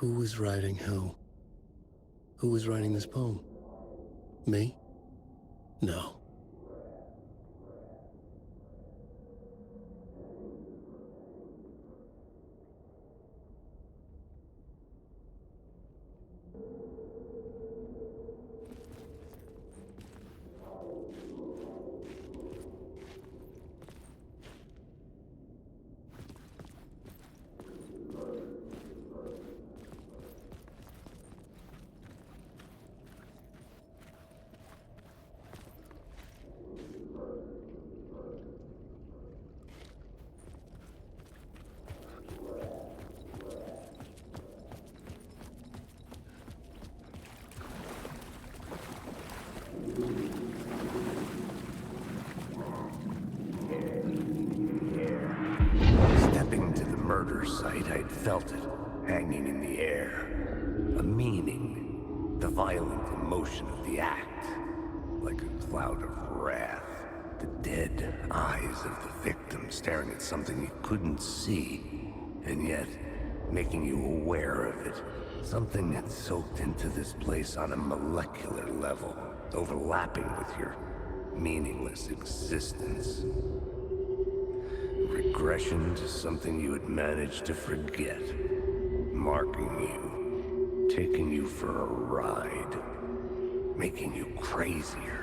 Who was writing who? Who was writing this poem? Me? No. Stepping to the murder site, I'd felt it, hanging in the air. A meaning, the violent emotion of the act, like a cloud of wrath. The dead eyes of the victim staring at something you couldn't see, and yet making you aware of it. Something had soaked into this place on a molecular level, overlapping with your meaningless existence. Regression to something you had managed to forget. Marking you. Taking you for a ride. Making you crazier.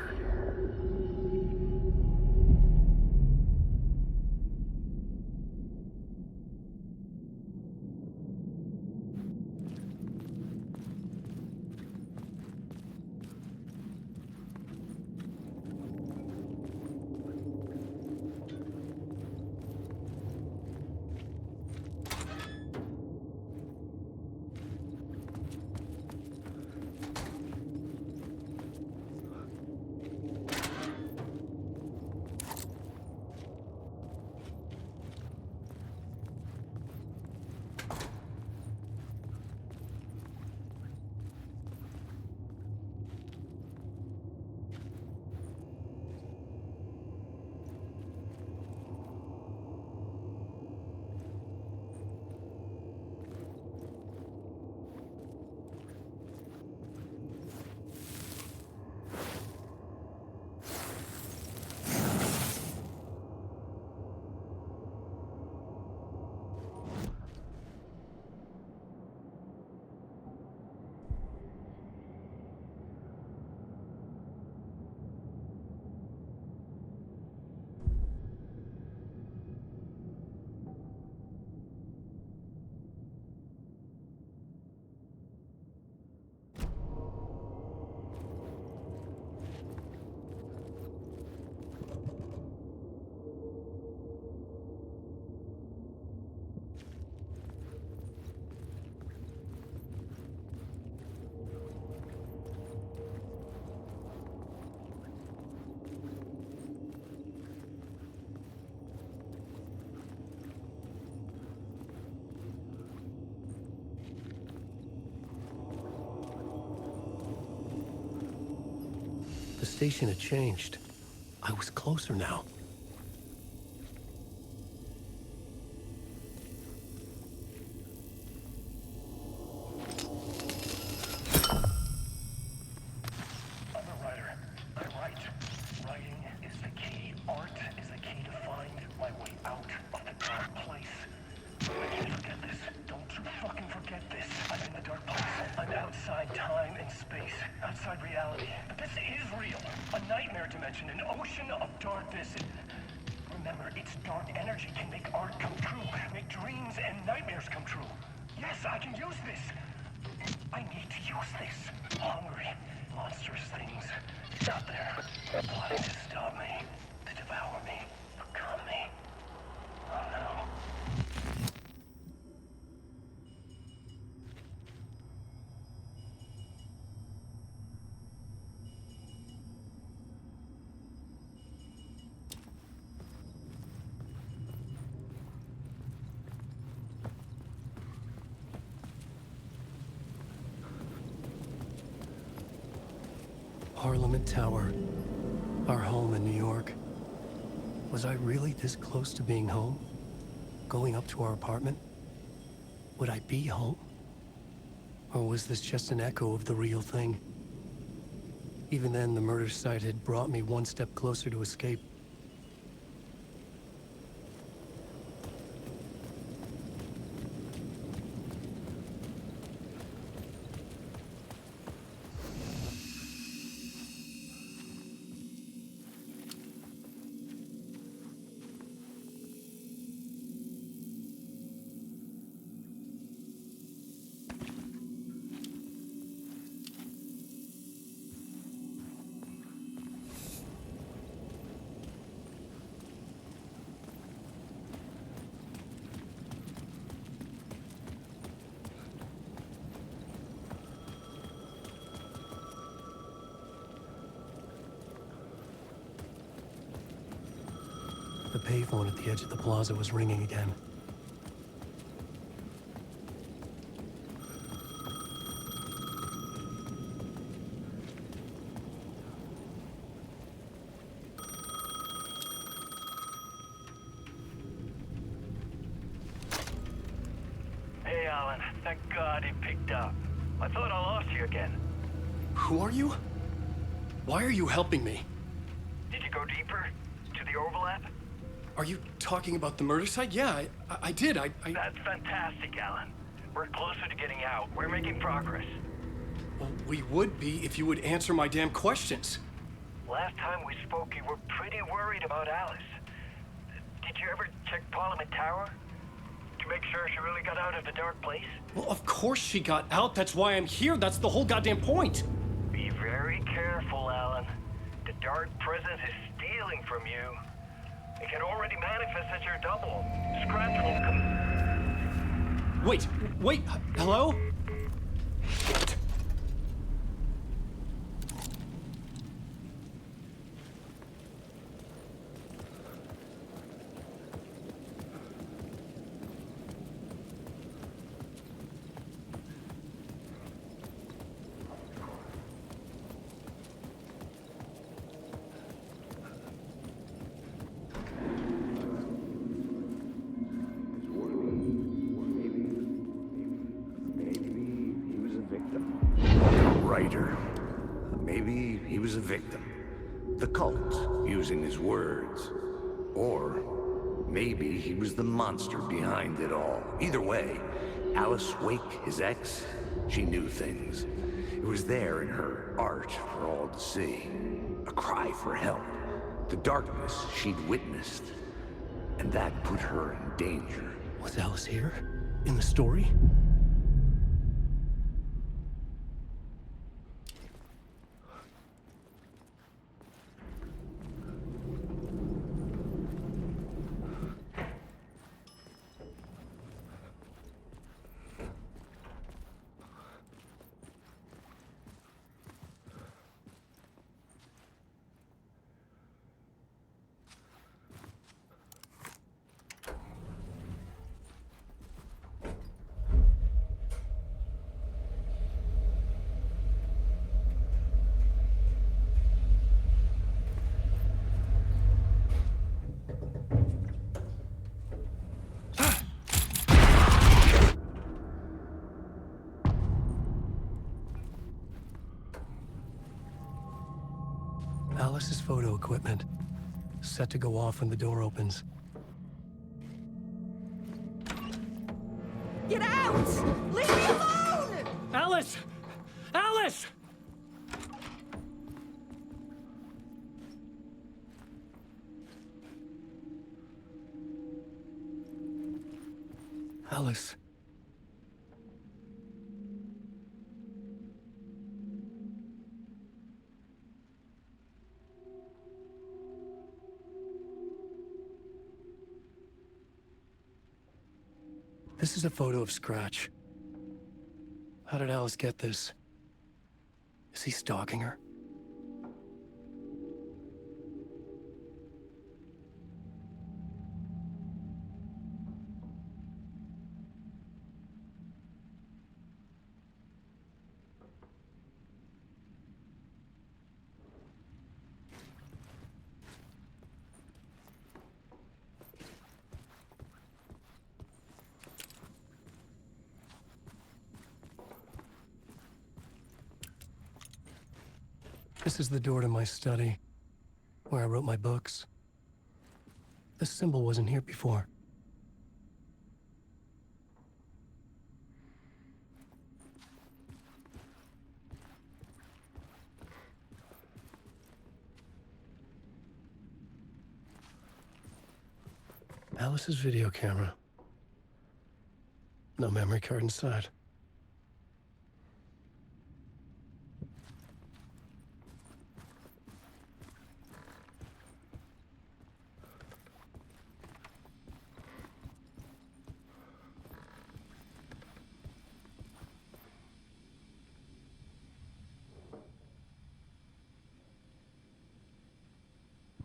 The station had changed. I was closer now. I'm a writer. I write. Writing is the key. Art is the key to find my way out of the dark place. I can't forget this. Don't you fucking forget this. I'm in the dark place. I'm outside time and space. Outside reality. But this is real. A nightmare dimension. An ocean of darkness. Remember, its dark energy can make art come true. Make dreams and nightmares come true. Yes, I can use this. I need to use this. Hungry, monstrous things. It's out there. Plotting to stop me. To devour me. Become me. Oh no. Parliament Tower. Our home in New York. Was I really this close to being home? Going up to our apartment? Would I be home? Or was this just an echo of the real thing? Even then, the murder site had brought me one step closer to escape. The payphone at the edge of the plaza was ringing again. Hey, Alan. Thank God he picked up. I thought I lost you again. Who are you? Why are you helping me? Did you go deeper? To the overlap? Are you talking about the murder site? Yeah, I did. That's fantastic, Alan. We're closer to getting out. We're making progress. Well, we would be if you would answer my damn questions. Last time we spoke, you were pretty worried about Alice. Did you ever check Parliament Tower? To make sure she really got out of the dark place? Well, of course she got out. That's why I'm here. That's the whole goddamn point. Be very careful, Alan. The dark presence is stealing from you. It can already manifest as your double. Scratch will come. Wait, hello? Writer. Maybe he was a victim. The cult, using his words. Or maybe he was the monster behind it all. Either way, Alice Wake, his ex, she knew things. It was there in her art for all to see. A cry for help. The darkness she'd witnessed. And that put her in danger. Was Alice here? In the story? Alice's photo equipment. Set to go off when the door opens. Get out! Leave me alone! Alice! Alice! Alice. This is a photo of Scratch. How did Alice get this? Is he stalking her? This is the door to my study, where I wrote my books. This symbol wasn't here before. Alice's video camera. No memory card inside.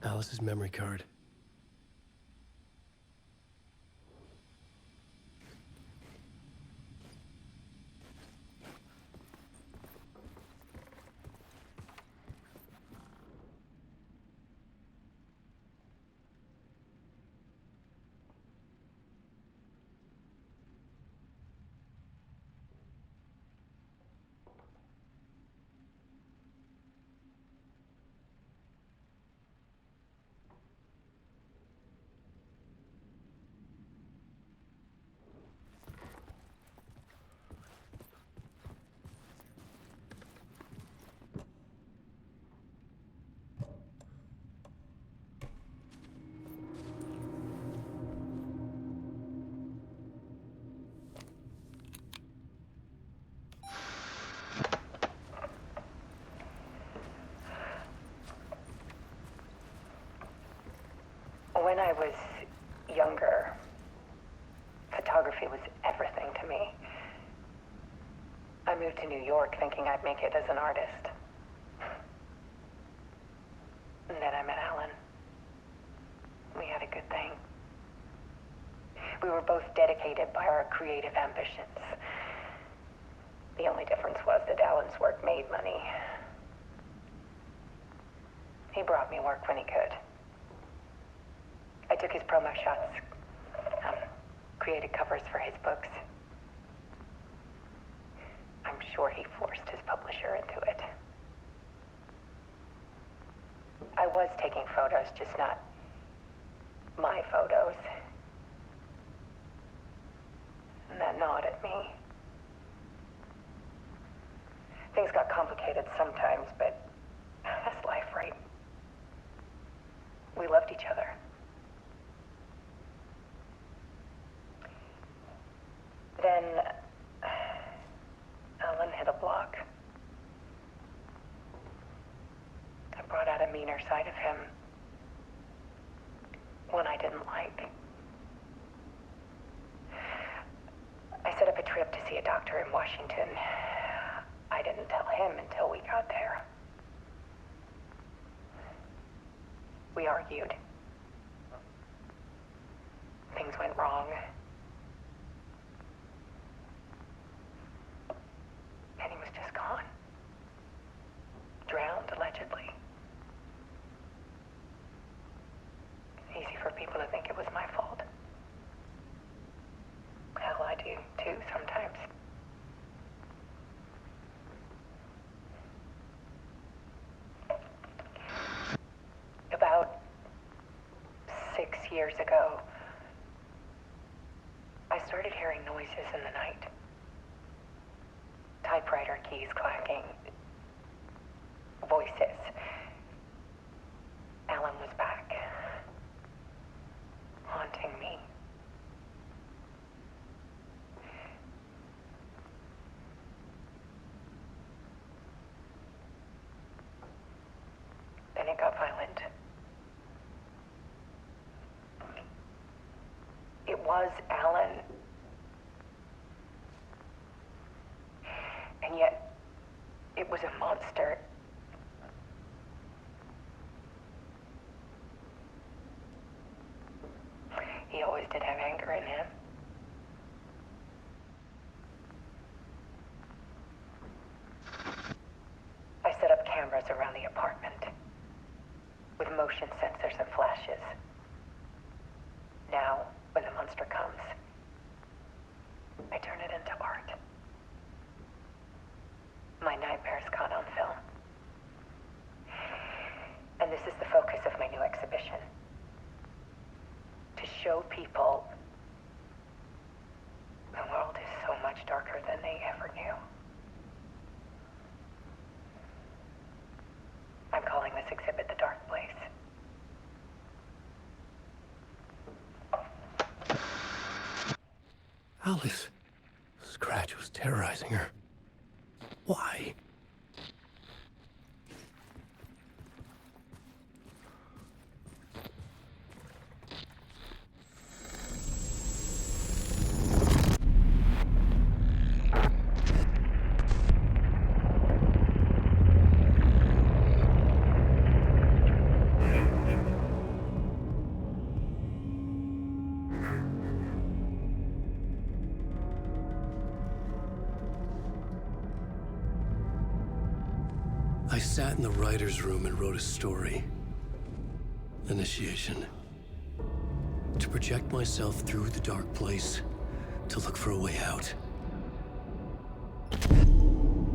Alice's memory card. When I was younger, photography was everything to me. I moved to New York thinking I'd make it as an artist. And then I met Alan. We had a good thing. We were both dedicated by our creative ambitions. The only difference was that Alan's work made money. He brought me work when he could. I took his promo shots, created covers for his books. I'm sure he forced his publisher into it. I was taking photos, just not my photos. And that gnawed at me. Things got complicated sometimes, but that's life, right? We loved each other. Then Alan hit a block. I brought out a meaner side of him. One I didn't like. I set up a trip to see a doctor in Washington. I didn't tell him until we got there. We argued. Things went wrong. And he was just gone. Drowned, allegedly. Easy for people to think it was my fault. Hell, I do too sometimes. About 6 years ago, I started hearing noises in the night. Typewriter keys clacking. Voices. Alan was back. Haunting me. Then it got violent. It was Alan. And yet, it was a monster. He always did have anger in him. I set up cameras around the apartment with motion sensors and flashes. Now, when the monster comes, I turn it into art. My nightmares caught on film. they ever knew. I'm calling this exhibit The Dark Place. Alice. Scratch was terrorizing her. Why? I sat in the writer's room and wrote a story. Initiation. To project myself through the dark place, to look for a way out.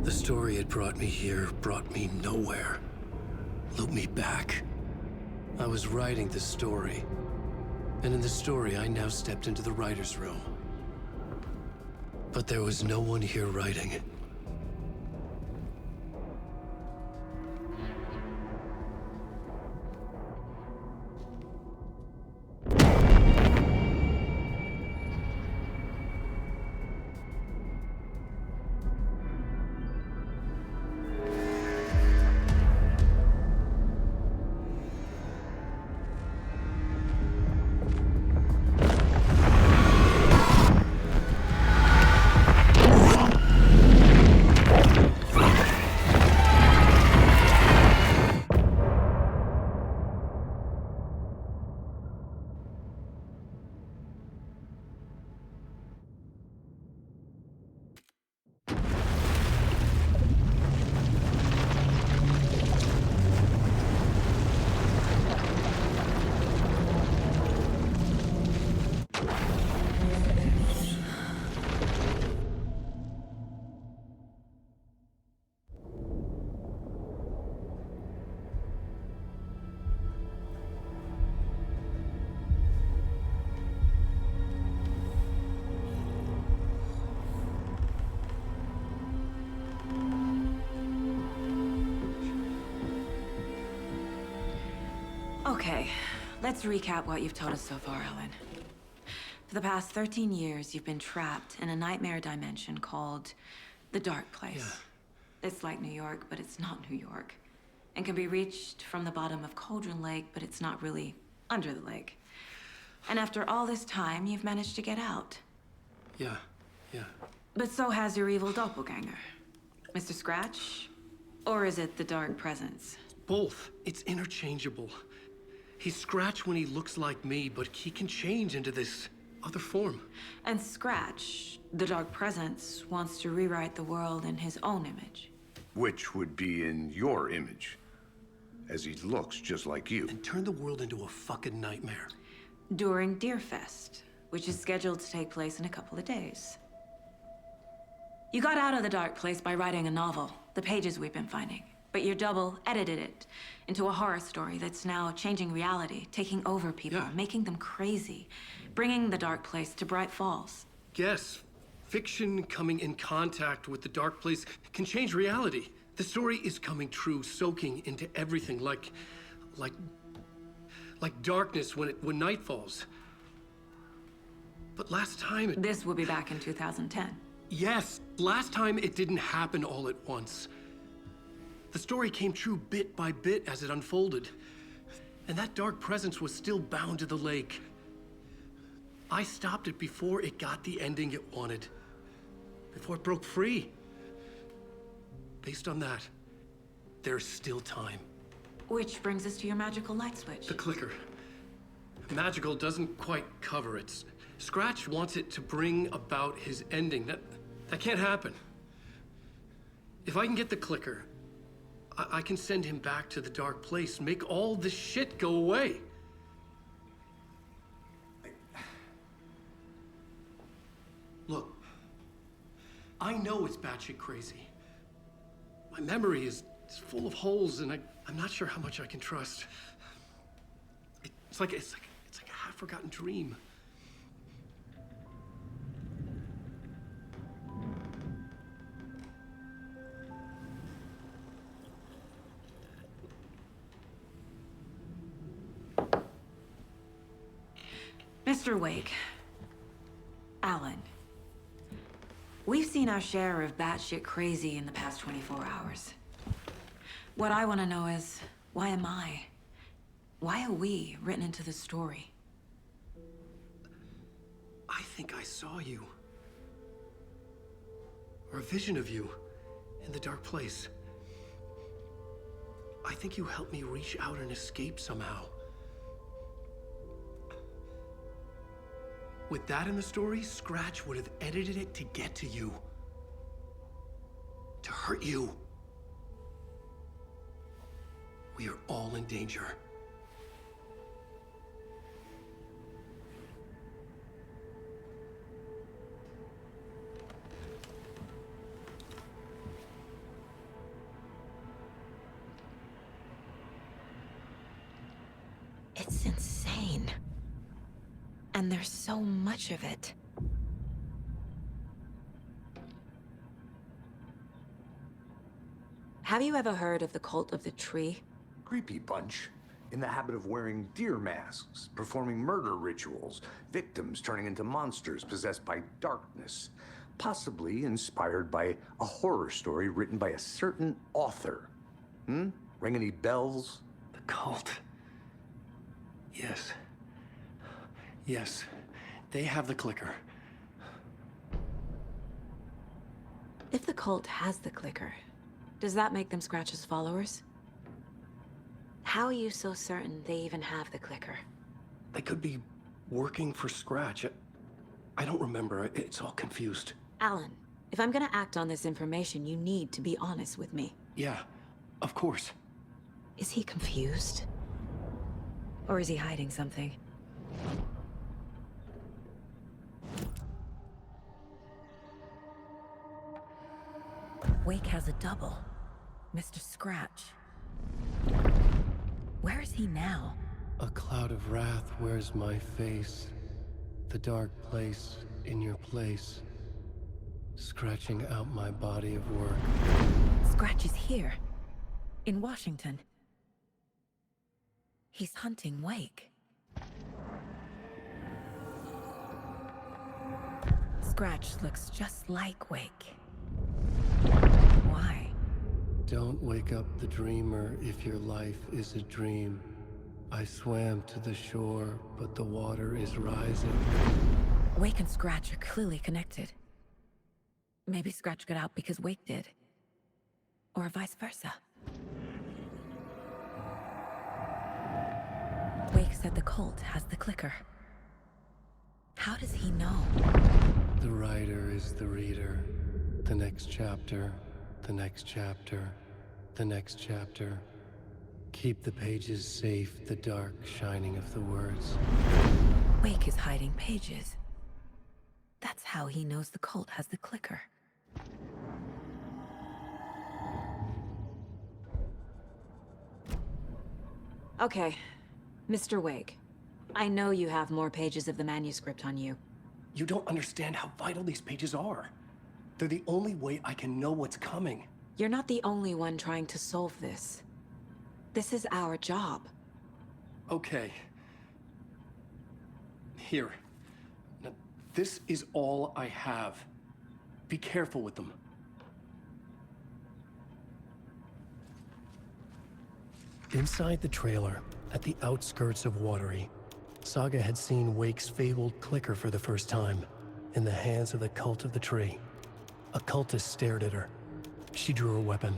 The story had brought me here, brought me nowhere. Looped me back. I was writing the story. And in the story, I now stepped into the writer's room. But there was no one here writing it. Okay, let's recap what you've told us so far, Ellen. For the past 13 years, you've been trapped in a nightmare dimension called the Dark Place. Yeah. It's like New York, but it's not New York. And can be reached from the bottom of Cauldron Lake, but it's not really under the lake. And after all this time, you've managed to get out. Yeah. But so has your evil doppelganger. Mr. Scratch? Or is it the Dark Presence? Both. It's interchangeable. He's Scratch when he looks like me, but he can change into this other form. And Scratch, the Dark Presence, wants to rewrite the world in his own image. Which would be in your image, as he looks just like you. And turn the world into a fucking nightmare. During Deerfest, which is scheduled to take place in a couple of days. You got out of the Dark Place by writing a novel, the pages we've been finding. But your double edited it into a horror story that's now changing reality, taking over people, Yeah. making them crazy, bringing the Dark Place to Bright Falls. Yes, fiction coming in contact with the dark place can change reality. The story is coming true, soaking into everything like darkness when night falls. But last time This will be back in 2010. Yes, last time it didn't happen all at once. The story came true bit by bit as it unfolded. And that dark presence was still bound to the lake. I stopped it before it got the ending it wanted. Before it broke free. Based on that, there's still time. Which brings us to your magical light switch. The clicker. Magical doesn't quite cover it. Scratch wants it to bring about his ending. That can't happen. If I can get the clicker, I can send him back to the dark place, make all this shit go away. Look, I know it's batshit crazy. My memory is full of holes, and I'm not sure how much I can trust. It's like a half-forgotten dream. Mr. Wake. Alan. We've seen our share of batshit crazy in the past 24 hours. What I want to know is, why am I? Why are we written into the story? I think I saw you. Or a vision of you in the dark place. I think you helped me reach out and escape somehow. With that in the story, Scratch would have edited it to get to you. To hurt you. We are all in danger. It's insane. And there's so much of it. Have you ever heard of the Cult of the Tree? Creepy bunch. In the habit of wearing deer masks, performing murder rituals, victims turning into monsters possessed by darkness. Possibly inspired by a horror story written by a certain author. Ring any bells? The cult. Yes. Yes. They have the clicker. If the cult has the clicker, does that make them Scratch's followers? How are you so certain they even have the clicker? They could be working for Scratch. I don't remember. It's all confused. Alan, if I'm gonna act on this information, you need to be honest with me. Yeah, of course. Is he confused? Or is he hiding something? Wake has a double. Mr. Scratch. Where is he now? A cloud of wrath wears my face. The dark place in your place. Scratching out my body of work. Scratch is here. In Washington. He's hunting Wake. Scratch looks just like Wake. Why? Don't wake up the dreamer if your life is a dream. I swam to the shore, but the water is rising. Wake and Scratch are clearly connected. Maybe Scratch got out because Wake did. Or vice versa. Wake said the cult has the clicker. How does he know? The writer is the reader. The next chapter, the next chapter, the next chapter. Keep the pages safe, the dark shining of the words. Wake is hiding pages. That's how he knows the cult has the clicker. Okay, Mr. Wake. I know you have more pages of the manuscript on you. You don't understand how vital these pages are. They're the only way I can know what's coming. You're not the only one trying to solve this. This is our job. Okay. Here. Now, this is all I have. Be careful with them. Inside the trailer, at the outskirts of Watery, Saga had seen Wake's fabled clicker for the first time, in the hands of the Cult of the Tree. A cultist stared at her. She drew her weapon.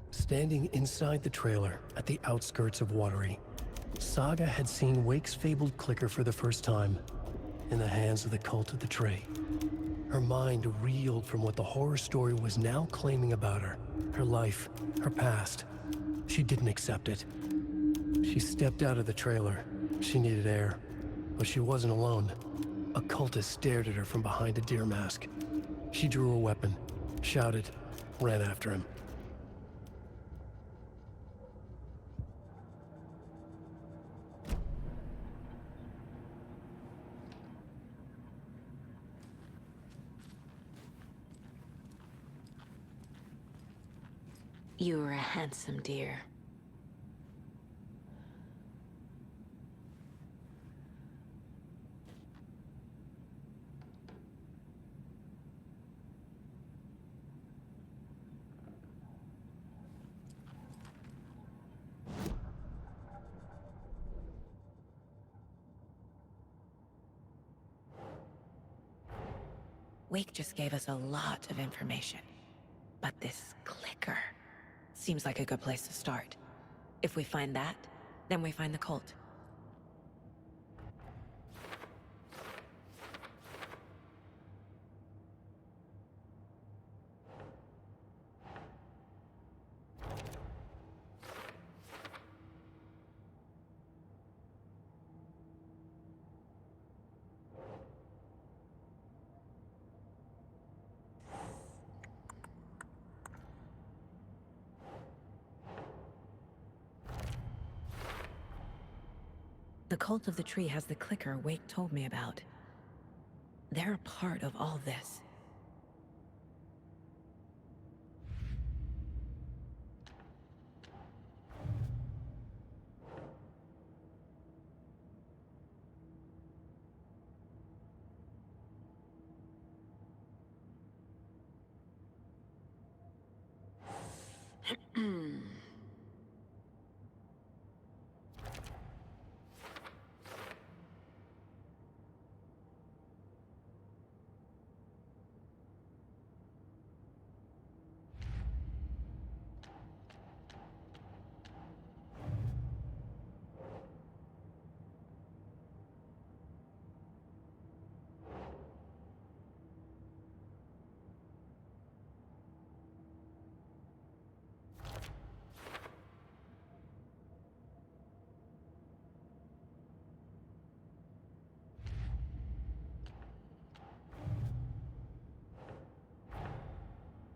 Standing inside the trailer, at the outskirts of Watery, Saga had seen Wake's fabled clicker for the first time, in the hands of the Cult of the Tree. Her mind reeled from what the horror story was now claiming about her. Her life, her past. She didn't accept it. She stepped out of the trailer. She needed air. But she wasn't alone. A cultist stared at her from behind a deer mask. She drew her weapon, shouted, ran after him. You were a handsome deer. Wake just gave us a lot of information. But this clicker seems like a good place to start. If we find that, then we find the cult. The cult of the tree has the clicker Wake told me about. They're a part of all this.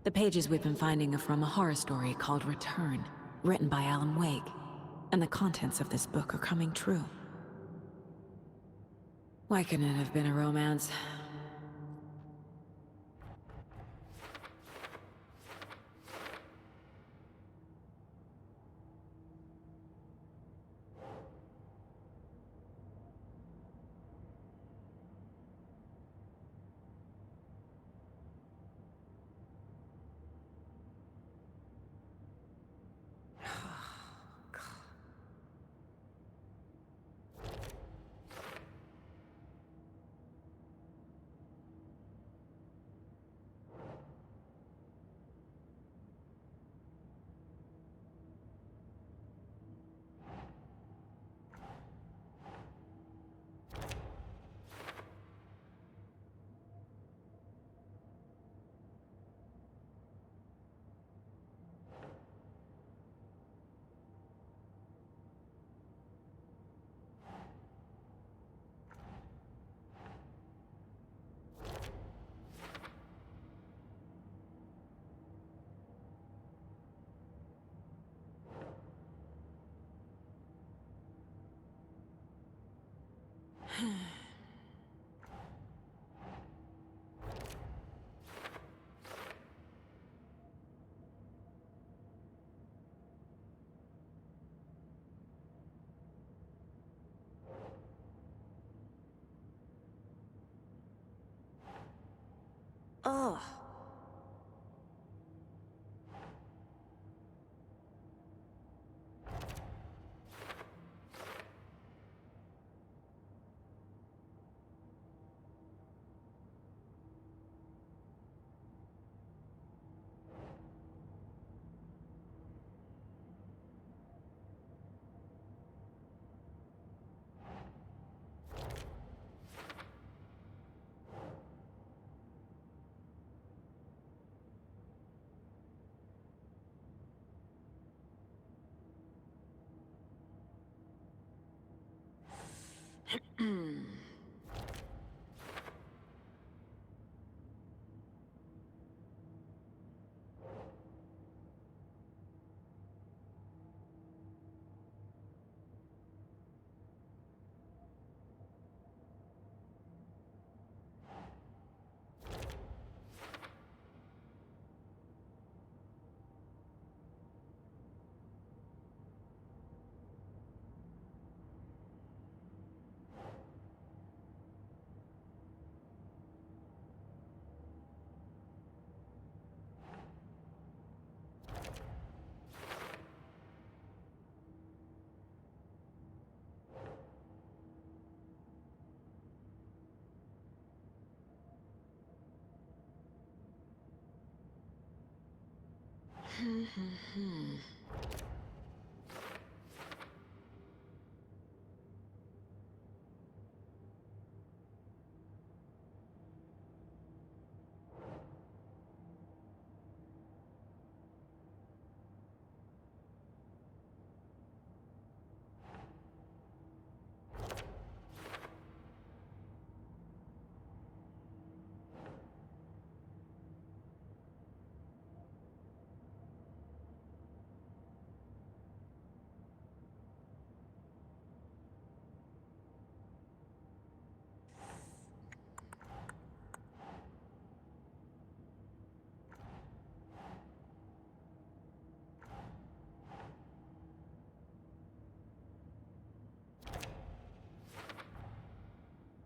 The pages we've been finding are from a horror story called Return, written by Alan Wake. And the contents of this book are coming true. Why couldn't it have been a romance? Ugh.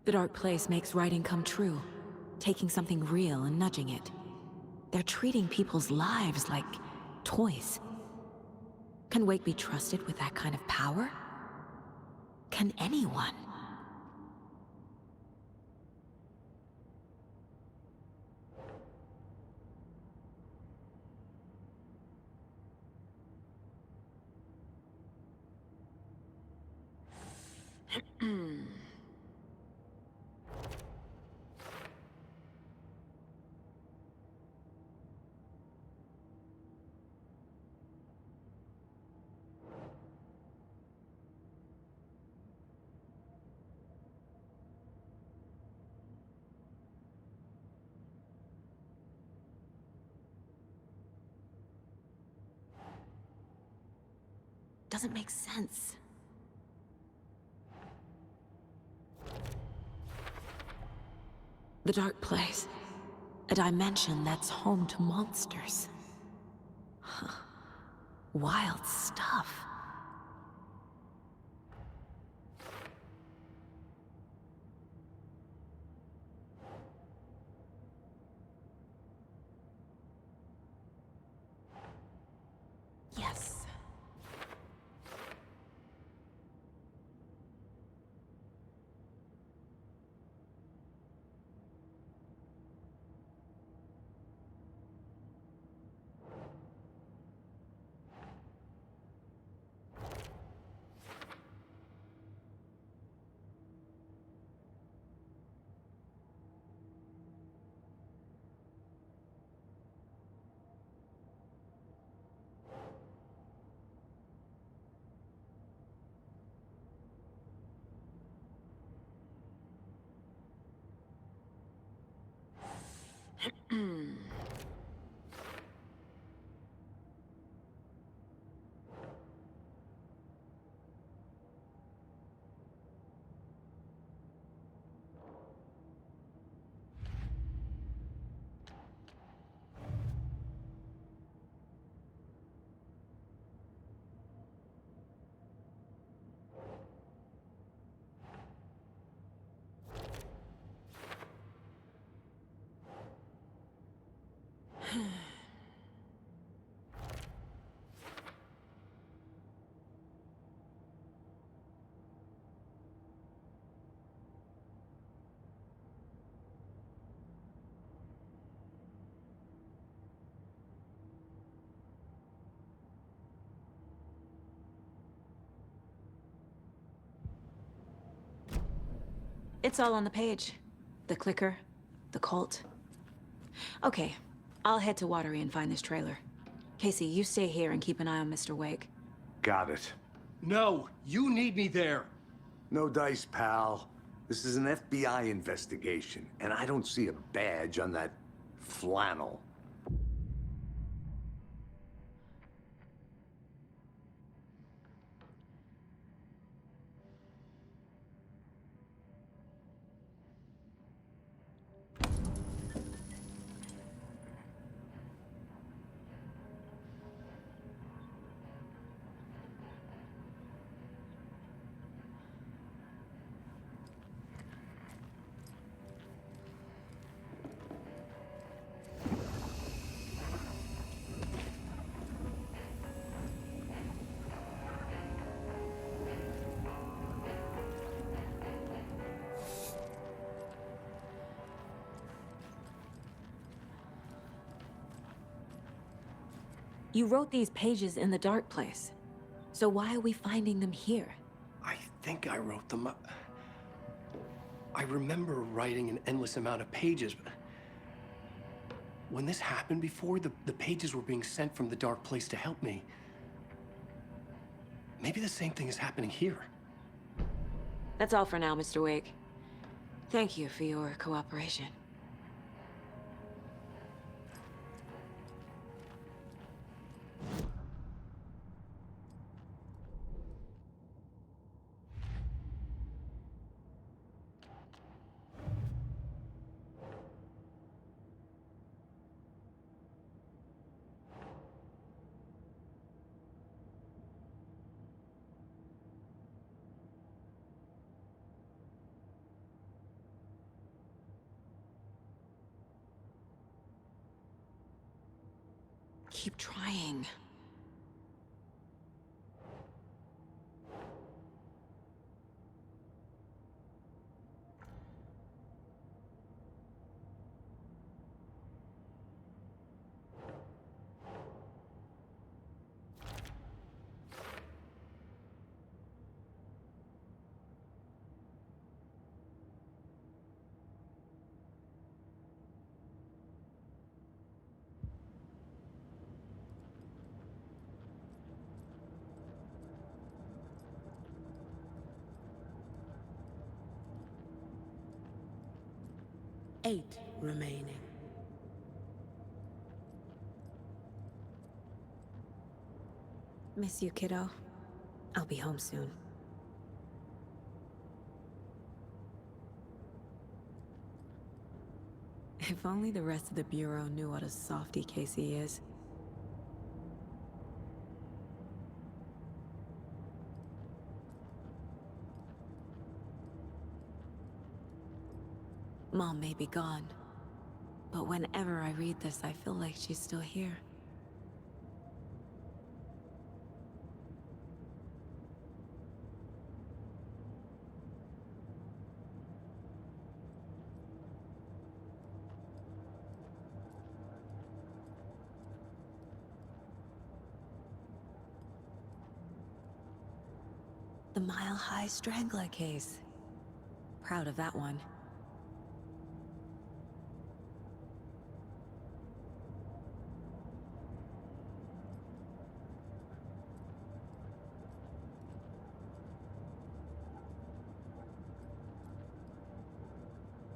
The dark place makes writing come true, taking something real and nudging it. They're treating people's lives like toys. Can Wake be trusted with that kind of power? Can anyone? Doesn't make sense. The dark place. A dimension that's home to monsters. Huh. Wild stuff. Yes. It's all on the page. The clicker, the cult. Okay, I'll head to Watery and find this trailer. Casey, you stay here and keep an eye on Mr. Wake. Got it. No, you need me there. No dice, pal. This is an FBI investigation, and I don't see a badge on that flannel. You wrote these pages in the dark place. So why are we finding them here? I think I wrote them up. I remember writing an endless amount of pages, but when this happened before, the pages were being sent from the dark place to help me. Maybe the same thing is happening here. That's all for now, Mr. Wake. Thank you for your cooperation. Keep trying. Eight remaining. Miss you, kiddo. I'll be home soon. If only the rest of the Bureau knew what a softie Casey is. Mom may be gone, but whenever I read this, I feel like she's still here. The Mile High Strangler case. Proud of that one.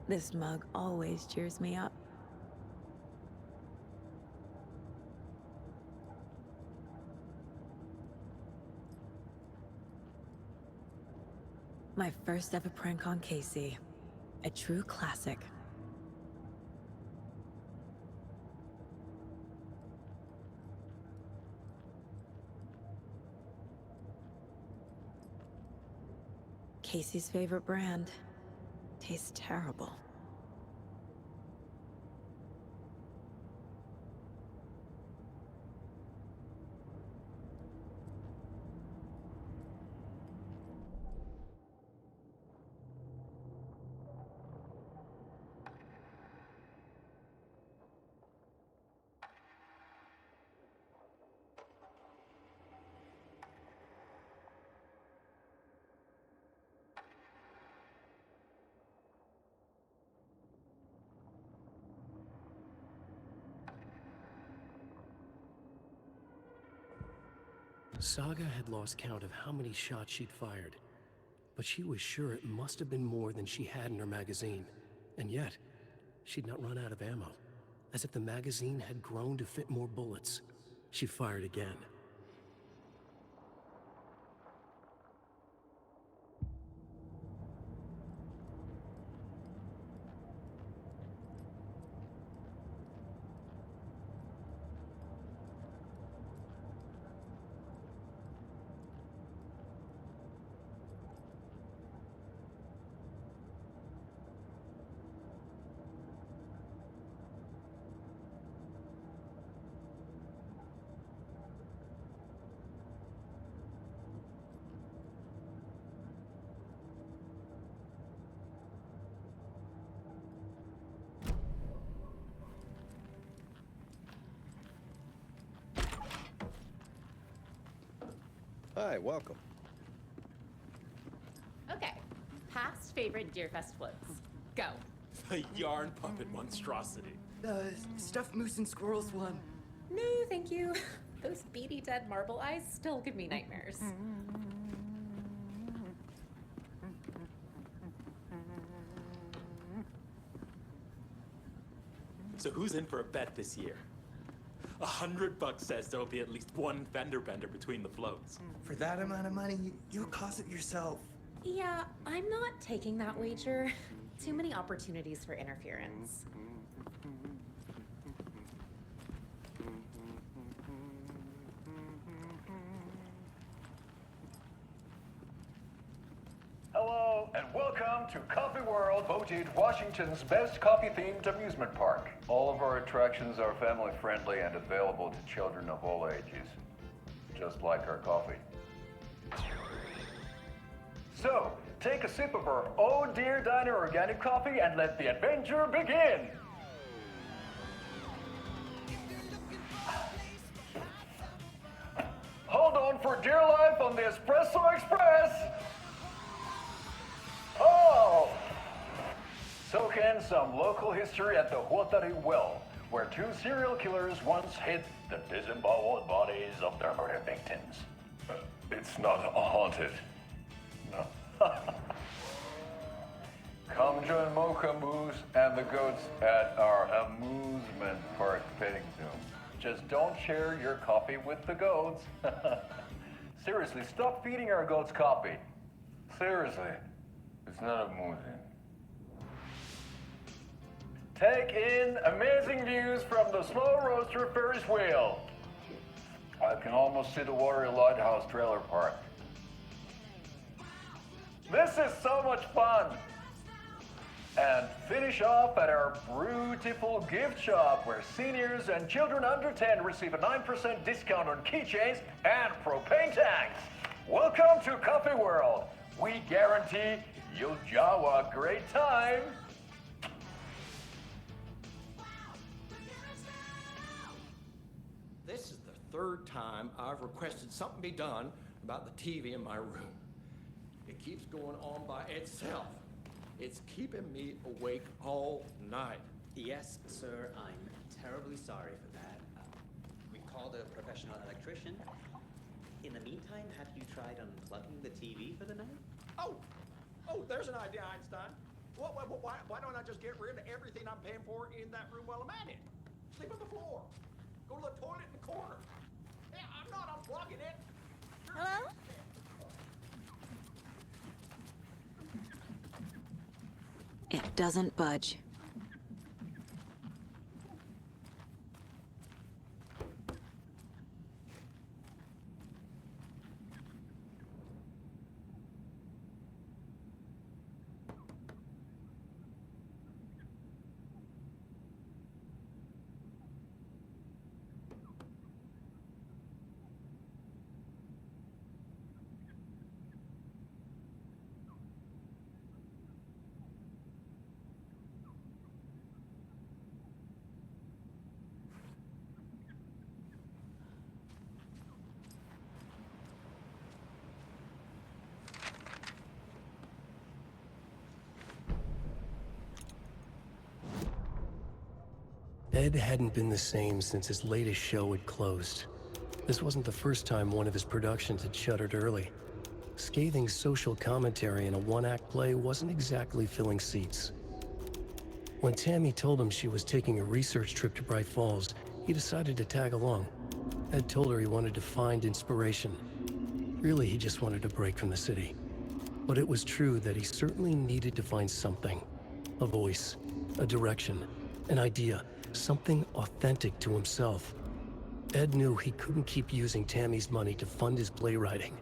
This mug always cheers me up. My first ever prank on Casey. A true classic. Casey's favorite brand. Tastes terrible. Saga had lost count of how many shots she'd fired, but she was sure it must have been more than she had in her magazine. And yet, she'd not run out of ammo. As if the magazine had grown to fit more bullets. She fired again. Hi, welcome. Okay, past favorite Deerfest floats. Go. The yarn puppet monstrosity. The stuffed moose and squirrels one. No, thank you. Those beady dead marble eyes still give me nightmares. So who's in for a bet this year? $100 says there'll be at least one fender bender between the floats. For that amount of money, you'll cause it yourself. Yeah, I'm not taking that wager. Too many opportunities for interference. Hello, and welcome to Coffee World, voted Washington's best coffee-themed amusement park. All of our attractions are family-friendly and available to children of all ages, just like our coffee. So, take a sip of our Oh Dear Diner organic coffee and let the adventure begin! Hold on for dear life on the Espresso Express! Oh! Soak in some local history at the Huatari Well, where two serial killers once hid the disemboweled bodies of their murder victims. It's not haunted. No. Come join Mocha Moose and the goats at our amusement park petting zoo. Just don't share your coffee with the goats. Seriously, stop feeding our goats coffee. Seriously. It's not amusing. Take in amazing views from the Slow Roaster Ferris wheel. I can almost see the Watery Lighthouse trailer park. This is so much fun. And finish off at our beautiful gift shop where seniors and children under 10 receive a 9% discount on keychains and propane tanks. Welcome to Coffee World. We guarantee you'll have a great time. This is the third time I've requested something be done about the TV in my room. It keeps going on by itself. It's keeping me awake all night. Yes, sir, I'm terribly sorry for that. We called a professional electrician. In the meantime, have you tried unplugging the TV for the night? Oh, there's an idea, Einstein. Why don't I just get rid of everything I'm paying for in that room while I'm at it? Sleep on the floor. Go to the toilet in the corner. Yeah, I'm not unplugging it. Hello? It doesn't budge. Ed hadn't been the same since his latest show had closed. This wasn't the first time one of his productions had shuttered early. Scathing social commentary in a one-act play wasn't exactly filling seats. When Tammy told him she was taking a research trip to Bright Falls, he decided to tag along. Ed told her he wanted to find inspiration. Really, he just wanted a break from the city. But it was true that he certainly needed to find something. A voice, a direction, an idea, something authentic to himself. Ed knew he couldn't keep using Tammy's money to fund his playwriting.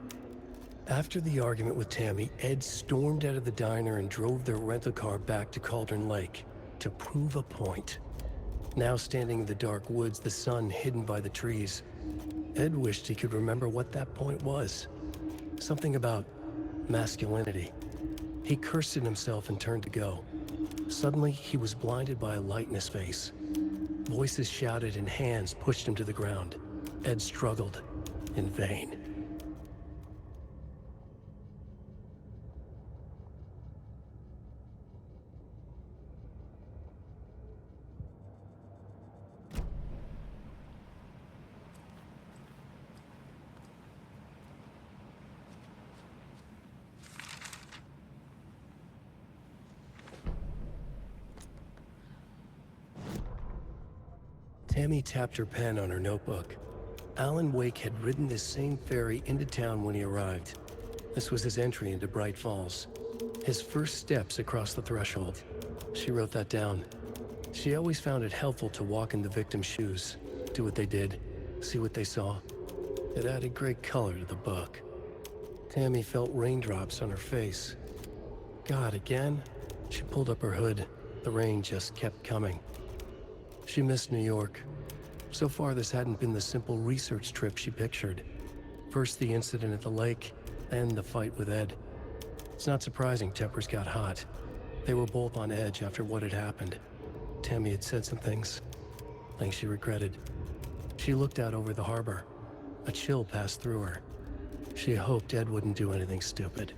After the argument with Tammy, Ed stormed out of the diner and drove their rental car back to Cauldron Lake to prove a point. Now standing in the dark woods, the sun hidden by the trees, Ed wished he could remember what that point was. Something about masculinity. He cursed at himself and turned to go. Suddenly, he was blinded by a light in his face. Voices shouted and hands pushed him to the ground. Ed struggled, in vain. Tammy tapped her pen on her notebook. Alan Wake had ridden this same ferry into town when he arrived. This was his entry into Bright Falls. His first steps across the threshold. She wrote that down. She always found it helpful to walk in the victim's shoes, do what they did, see what they saw. It added great color to the book. Tammy felt raindrops on her face. God, again? She pulled up her hood. The rain just kept coming. She missed New York. So far, this hadn't been the simple research trip she pictured. First the incident at the lake, then the fight with Ed. It's not surprising tempers got hot. They were both on edge after what had happened. Tammy had said some things she regretted. She looked out over the harbor. A chill passed through her. She hoped Ed wouldn't do anything stupid.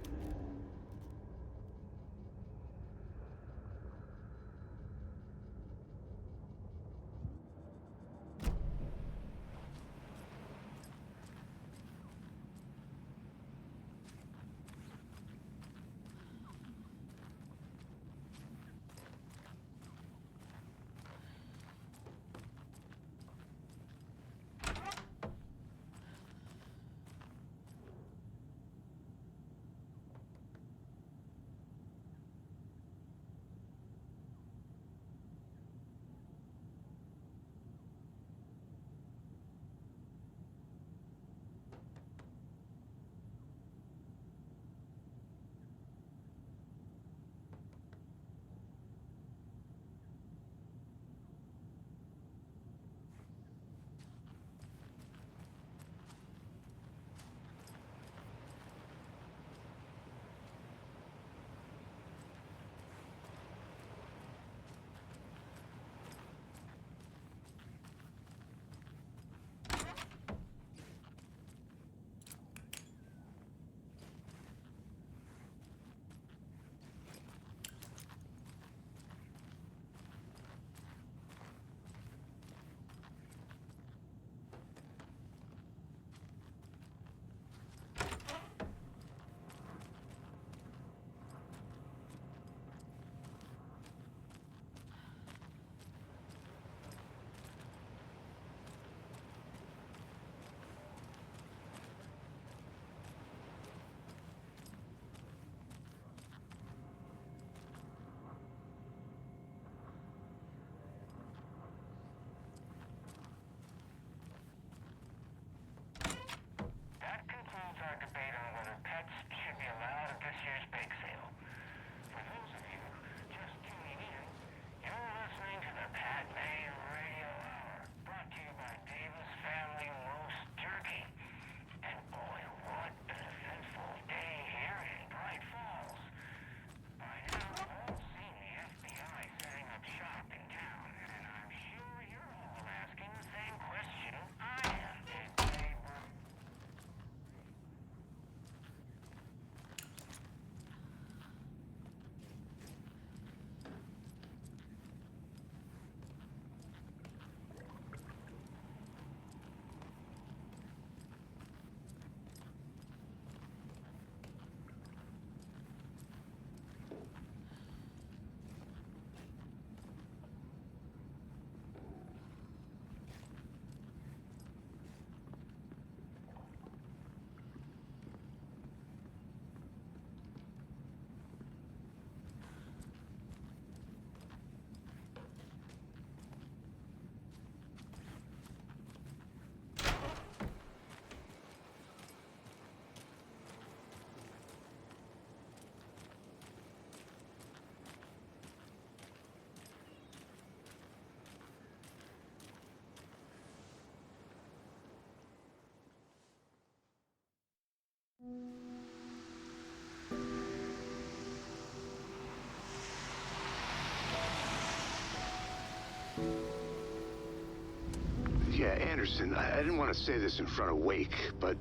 Yeah, Anderson, I didn't want to say this in front of Wake, but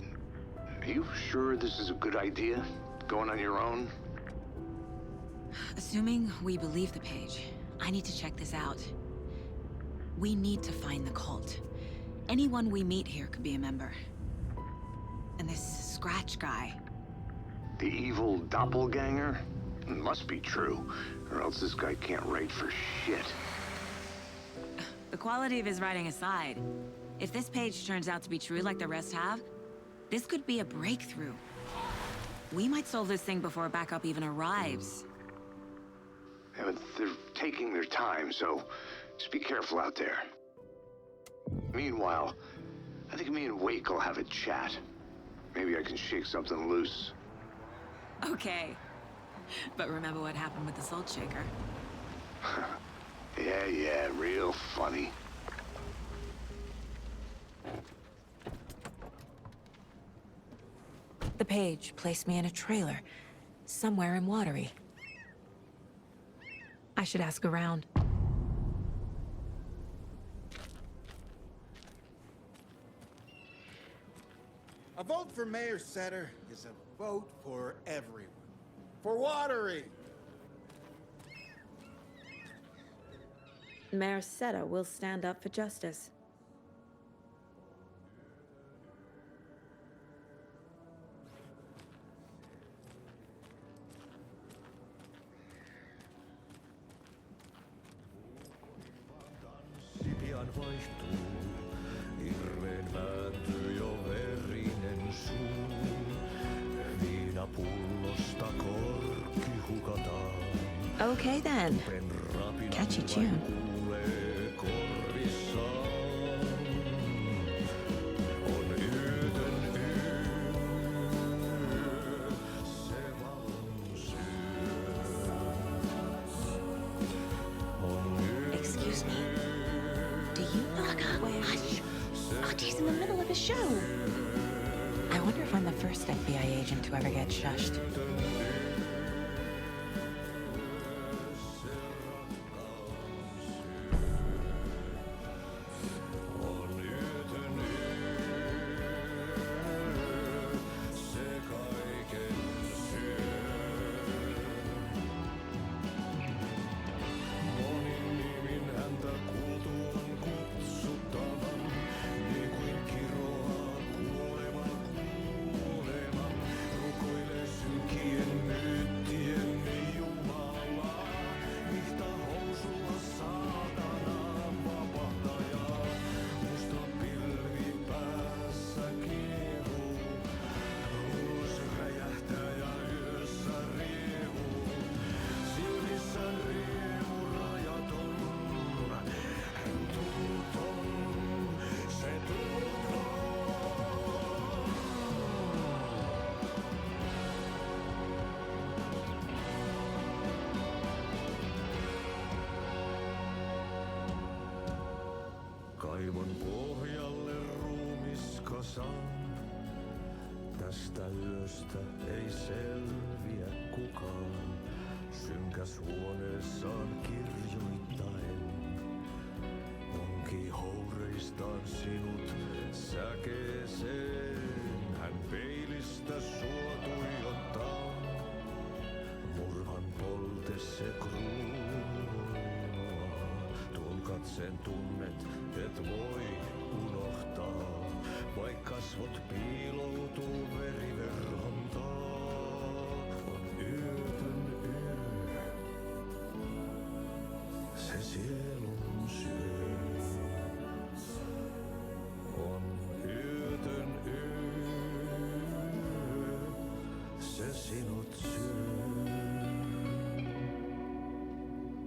are you sure this is a good idea? Going on your own? Assuming we believe the page, I need to check this out. We need to find the cult. Anyone we meet here could be a member. And this Scratch guy. The evil doppelganger? Must be true, or else this guy can't write for shit. The The quality of his writing aside, if this page turns out to be true like the rest have, this could be a breakthrough. We might solve this thing before backup even arrives. Yeah, but they're taking their time, so just be careful out there. Meanwhile, I think me and Wake will have a chat. Maybe I can shake something loose. Okay. But remember what happened with the Salt Shaker? Yeah, real funny. The page placed me in a trailer, somewhere in Watery. I should ask around. A vote for Mayor Setter is a vote for everyone. For Watery! Mayor Setter will stand up for justice. Pian vaihtuu, hirveen vääntyy jo verinen suu. Viinapullosta korkki hukataan. Okay then. Catchy tune. Kuulee korvissaan. On yötön yö, se valon syö. On Excuse me. Do you know? Hush! Artie's in the middle of a show. I wonder if I'm the first FBI agent to ever get shushed. Kaivon pohjalle ruumiskasan. Tästä yöstä ei selviä kukaan. Synkäs huoneessaan kirjoittaen. Onki houreistaan sinut säkeeseen. Hän peilistä sua tuijottaa. Murhan polte se kruunua. Tuon katseen tunnet, et voi unohtaa. Vaik kasvot piiloutuu veriverhon taa. On yötön yö, se sielun syö. On yötön yö, se sinut syö.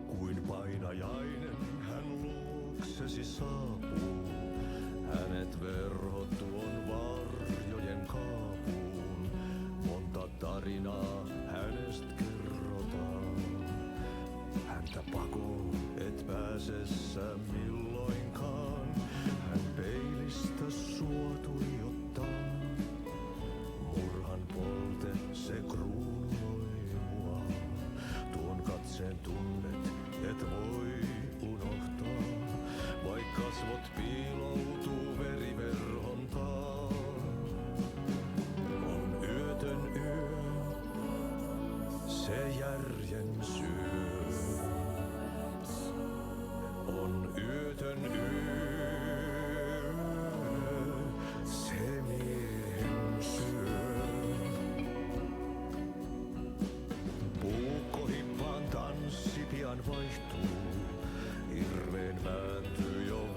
Kuin painajainen hän luoksesi saapuu. Hänet verhot tuon varjojen kaapuun. Monta tarinaa hänestä kerrotaan. Häntä pakoon et pääse sä milloinkaan. Hän peilistä sua tuijottaa. Murhan polte se kruunoi mua. Tuon katseen tunnet et voi unohtaa. Vaik kasvot piiloutuu veriverhon taa. On yötön yö, se järjen syö. On yötön yö, se miehen syö. Puukkohippaan tanssi pian vaihtuu. Hirveen vääntyy jo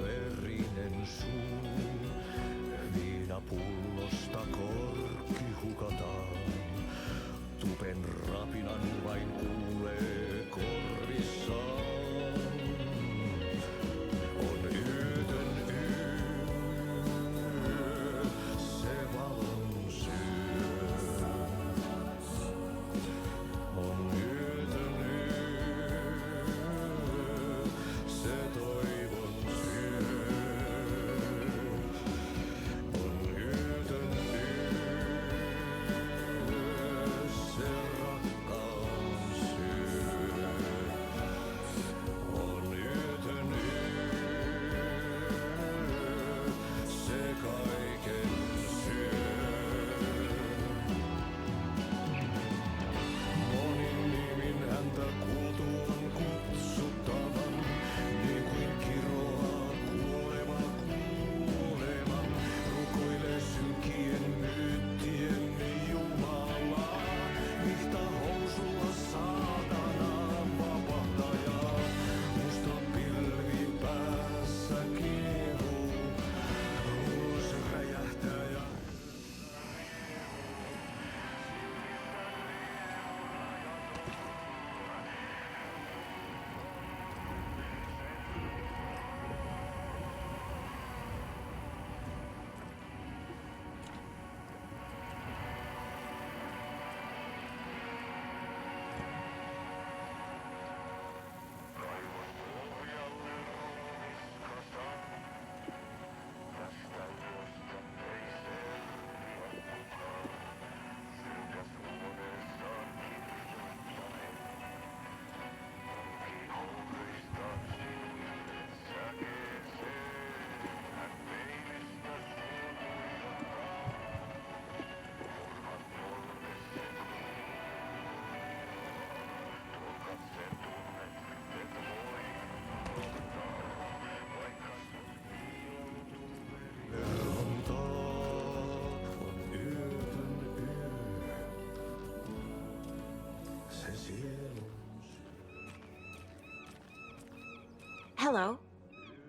Hello.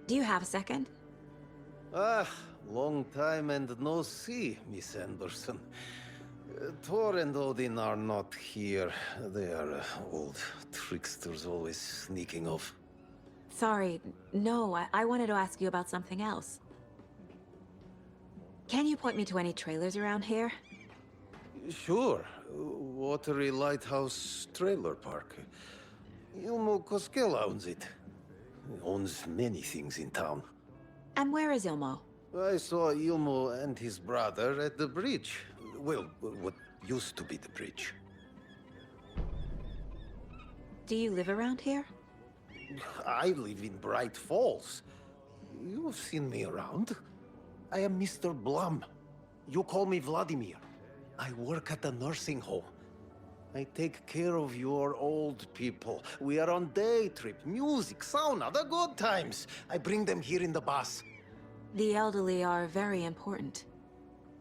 Do you have a second? Ah, long time and no see, Miss Anderson. Thor and Odin are not here. They are old tricksters always sneaking off. Sorry, no, I wanted to ask you about something else. Can you point me to any trailers around here? Sure. Watery Lighthouse Trailer Park. Ilmo Koskela owns it. He owns many things in town. And where is Ilmo? I saw Ilmo and his brother at the bridge. Well, what used to be the bridge. Do you live around here? I live in Bright Falls. You've seen me around. I am Mr. Blum. You call me Vladimir. I work at a nursing home. I take care of your old people. We are on day trip, music, sauna, the good times. I bring them here in the bus. The elderly are very important.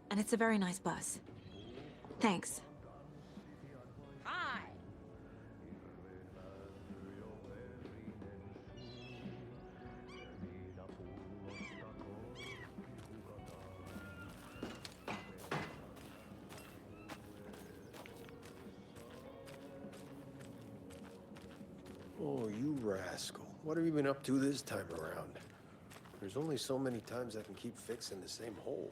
And it's a very nice bus. Thanks. Hi. Oh, you rascal. What have you been up to this time around? There's only so many times I can keep fixing the same hole.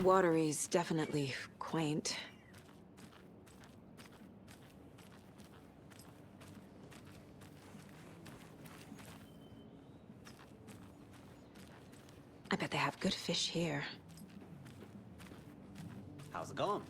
Watery's definitely quaint. I bet they have good fish here. How's it going?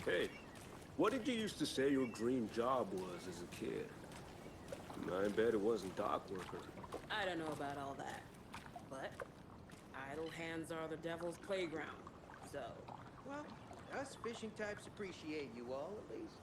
Hey, what did you used to say your dream job was as a kid? I bet it wasn't dock worker. I don't know about all that, but idle hands are the devil's playground, so... Well, us fishing types appreciate you all, at least.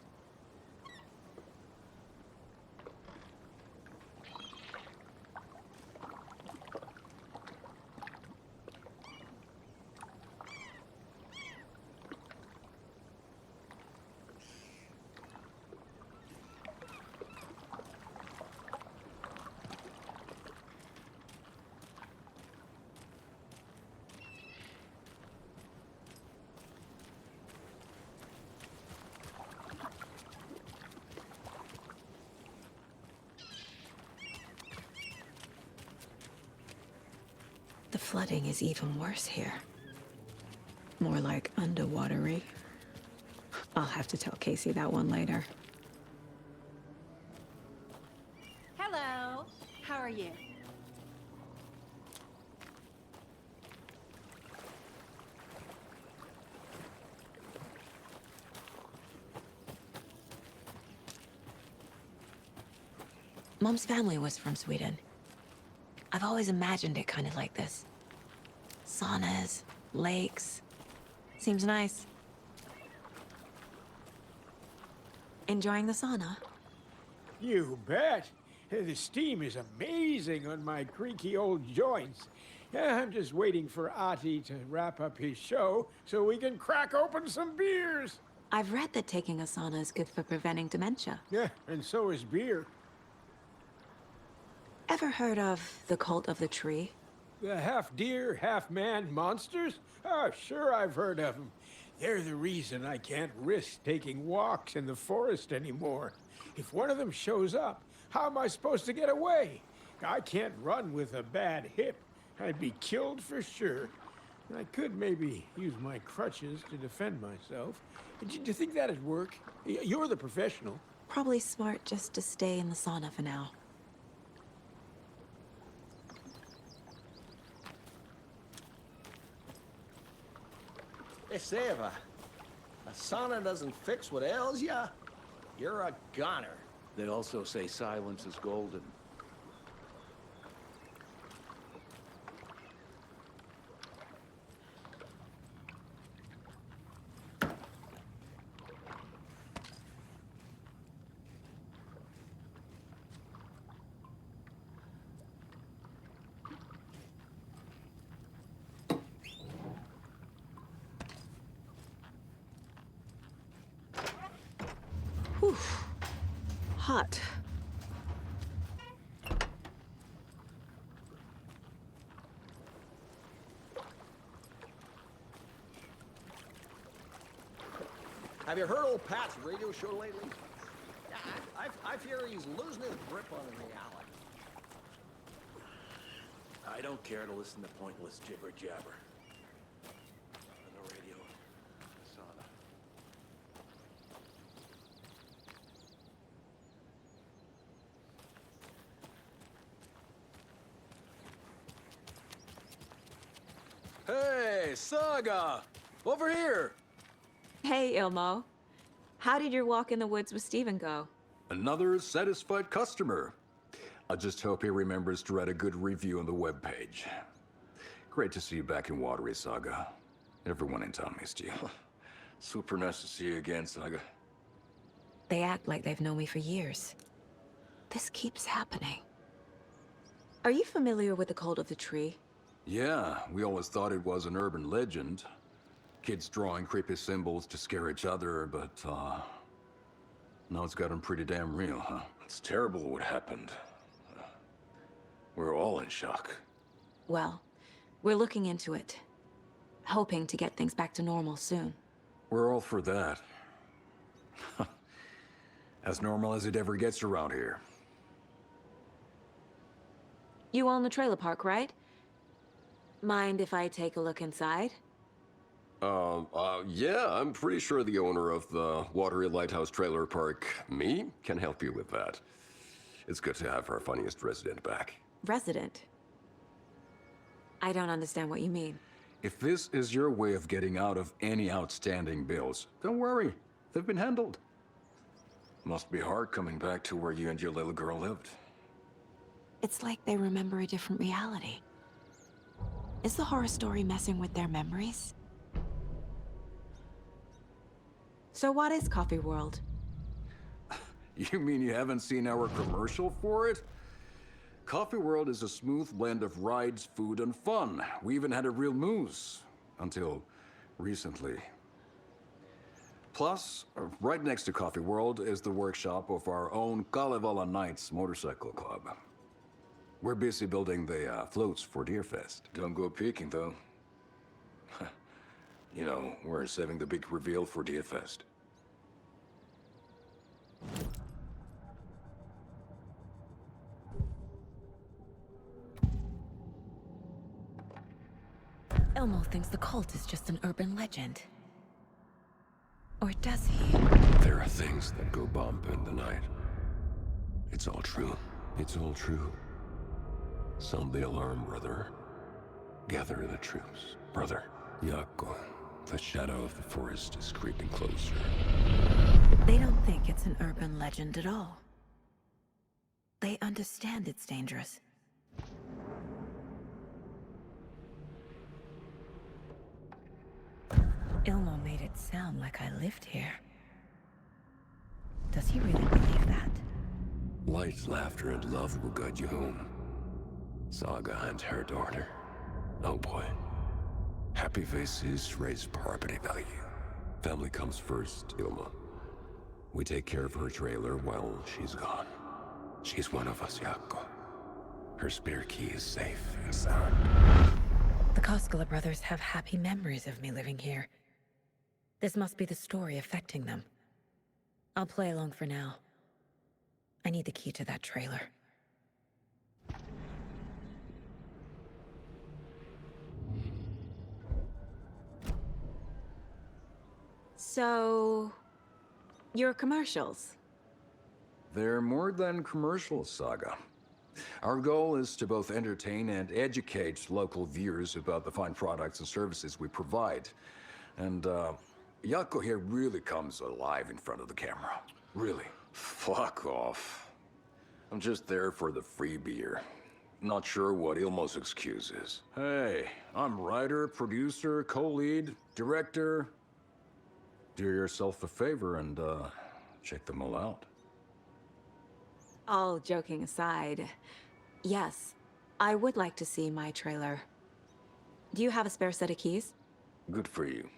The flooding is even worse here. More like underwatery. I'll have to tell Casey that one later. Hello. How are you? Mom's family was from Sweden. I've always imagined it kind of like this. Saunas, lakes. Seems nice. Enjoying the sauna? You bet. The steam is amazing on my creaky old joints. I'm just waiting for Ati to wrap up his show so we can crack open some beers. I've read that taking a sauna is good for preventing dementia. Yeah, and so is beer. Ever heard of the Cult of the Tree? The half-deer, half-man monsters? Oh, sure I've heard of them. They're the reason I can't risk taking walks in the forest anymore. If one of them shows up, how am I supposed to get away? I can't run with a bad hip. I'd be killed for sure. I could maybe use my crutches to defend myself. Do you think that'd work? You're the professional. probably smart just to stay in the sauna for now. They say if a sauna doesn't fix what ails ya, you're a goner. They also say silence is golden. Whew. Hot. Have you heard old Pat's radio show lately? Yeah, I fear he's losing his grip on reality. I don't care to listen to pointless jibber jabber. On the radio, sauna. Hey, Saga! Over here! Hey, Ilmo. How did your walk in the woods with Steven go? Another satisfied customer. I just hope he remembers to write a good review on the webpage. Great to see you back in Watery, Saga. Everyone in town missed you. Super nice to see you again, Saga. They act like they've known me for years. This keeps happening. Are you familiar with the Cult of the Tree? Yeah, we always thought it was an urban legend. Kids drawing creepy symbols to scare each other, but, now it's gotten pretty damn real, huh? It's terrible what happened. We're all in shock. Well, we're looking into it. Hoping to get things back to normal soon. We're all for that. As normal as it ever gets around here. You own the trailer park, right? Mind if I take a look inside? Yeah, I'm pretty sure the owner of the Watery Lighthouse Trailer Park, me, can help you with that. It's good to have our funniest resident back. Resident? I don't understand what you mean. If this is your way of getting out of any outstanding bills, don't worry. They've been handled. Must be hard coming back to where you and your little girl lived. It's like they remember a different reality. Is the horror story messing with their memories? So what is Coffee World? You mean you haven't seen our commercial for it? Coffee World is a smooth blend of rides, food, and fun. We even had a real moose. Until recently. Plus, right next to Coffee World is the workshop of our own Kalevala Knights Motorcycle Club. We're busy building the floats for Deerfest. Don't go peeking, though. You know, we're saving the big reveal for Deerfest. Elmo thinks the cult is just an urban legend. Or does he? There are things that go bump in the night. It's all true. It's all true. Sound the alarm, brother. Gather the troops, brother. Jaakko, the shadow of the forest is creeping closer. They don't think it's an urban legend at all. They understand it's dangerous. Ilmo made it sound like I lived here. Does he really believe that? Light, laughter, and love will guide you home. Saga and her daughter. Oh boy. Happy faces raise property value. Family comes first, Ilma. We take care of her trailer while she's gone. She's one of us, Jaakko. Her spare key is safe and sound. The Koskela brothers have happy memories of me living here. This must be the story affecting them. I'll play along for now. I need the key to that trailer. So, your commercials. They're more than commercials, Saga. Our goal is to both entertain and educate local viewers about the fine products and services we provide. And, Yako here really comes alive in front of the camera. Really. Fuck off. I'm just there for the free beer. Not sure what Ilmo's excuse is. Hey, I'm writer, producer, co-lead, director. Do yourself a favor and, check them all out. All joking aside, yes, I would like to see my trailer. Do you have a spare set of keys? Good for you.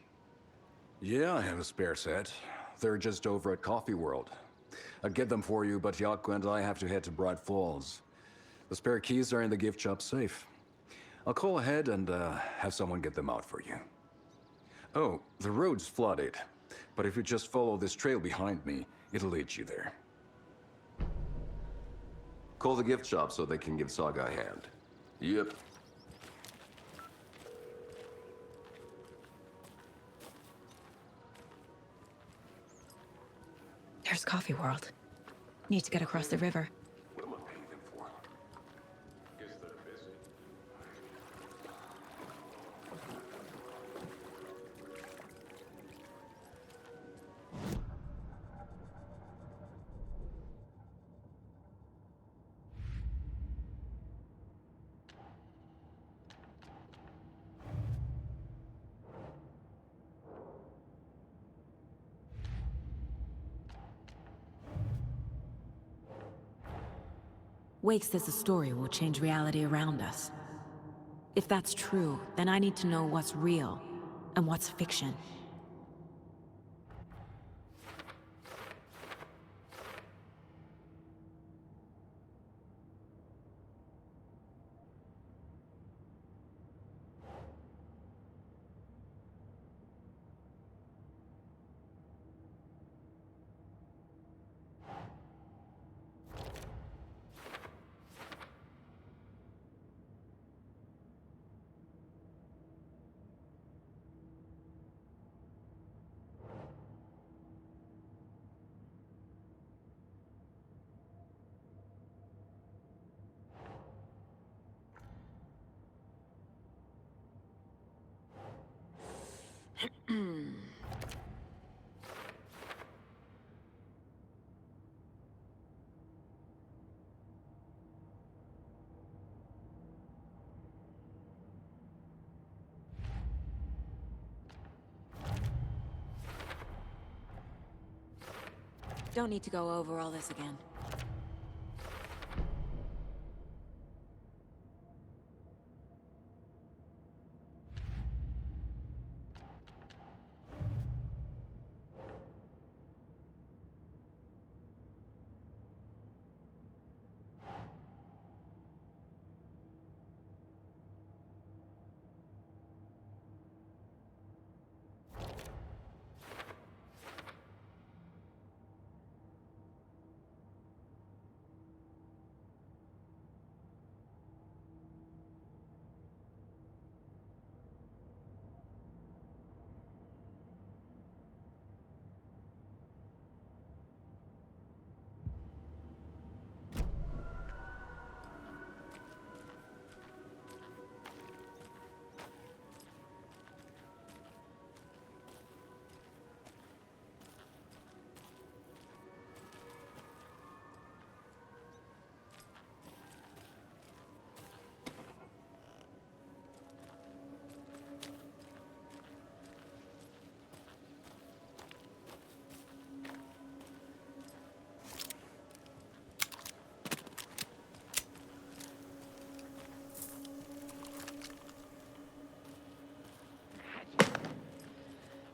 Yeah, I have a spare set. They're just over at Coffee World. I'd get them for you, but Yako and I have to head to Bright Falls. The spare keys are in the gift shop safe. I'll call ahead and have someone get them out for you. Oh, the road's flooded, but if you just follow this trail behind me, it'll lead you there. Call the gift shop so they can give Saga a hand. Yep. There's Coffee World. Need to get across the river. What am I paying them for? Guess they're busy. Wake says the story will change reality around us. If that's true, then I need to know what's real and what's fiction. Don't need to go over all this again.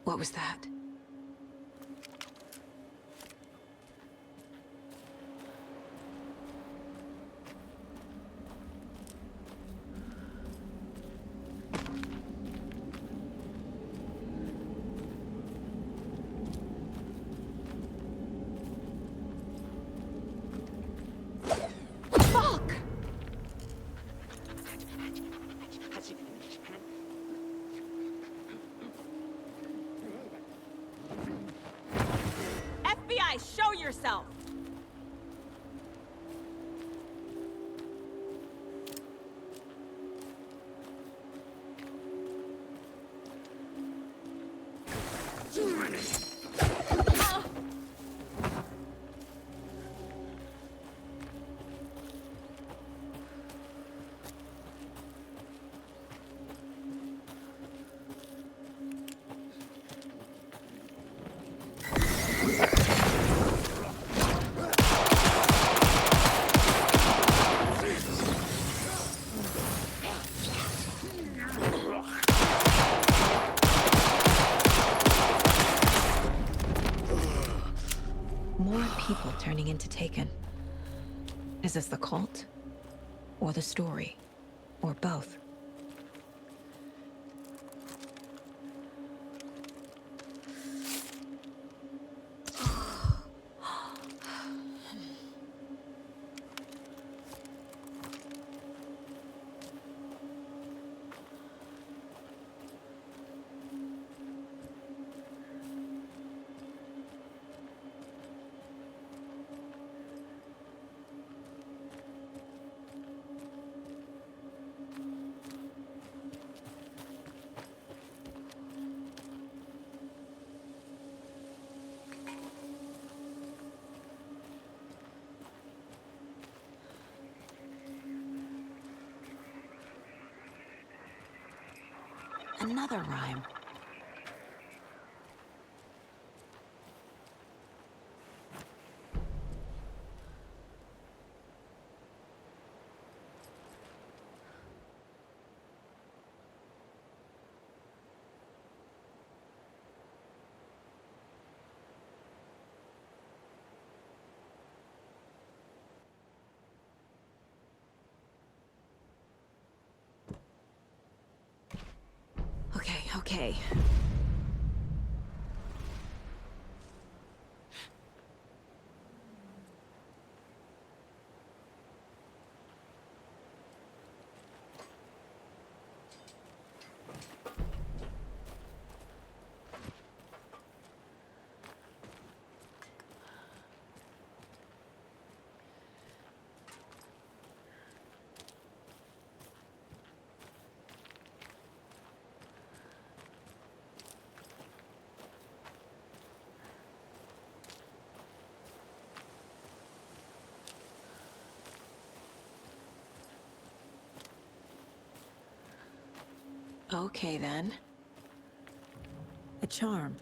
What was that? Fuck! Is this the cult? Or the story? Or both? Another rhyme. Okay. Okay, then. A charm.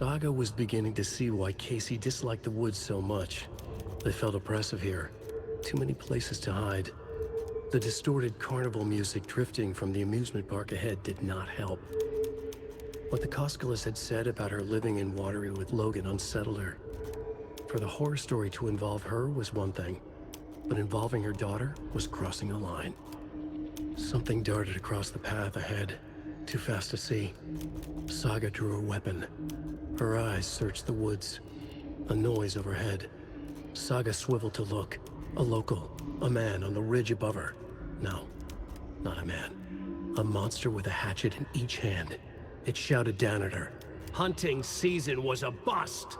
Saga was beginning to see why Casey disliked the woods so much. They felt oppressive here. Too many places to hide. The distorted carnival music drifting from the amusement park ahead did not help. What the Koskalas had said about her living in Watery with Logan unsettled her. For the horror story to involve her was one thing, but involving her daughter was crossing a line. Something darted across the path ahead, too fast to see. Saga drew her weapon. Her eyes searched the woods. A noise overhead. Saga swiveled to look. A local. A man on the ridge above her. No, not a man. A monster with a hatchet in each hand. It shouted down at her. Hunting season was a bust!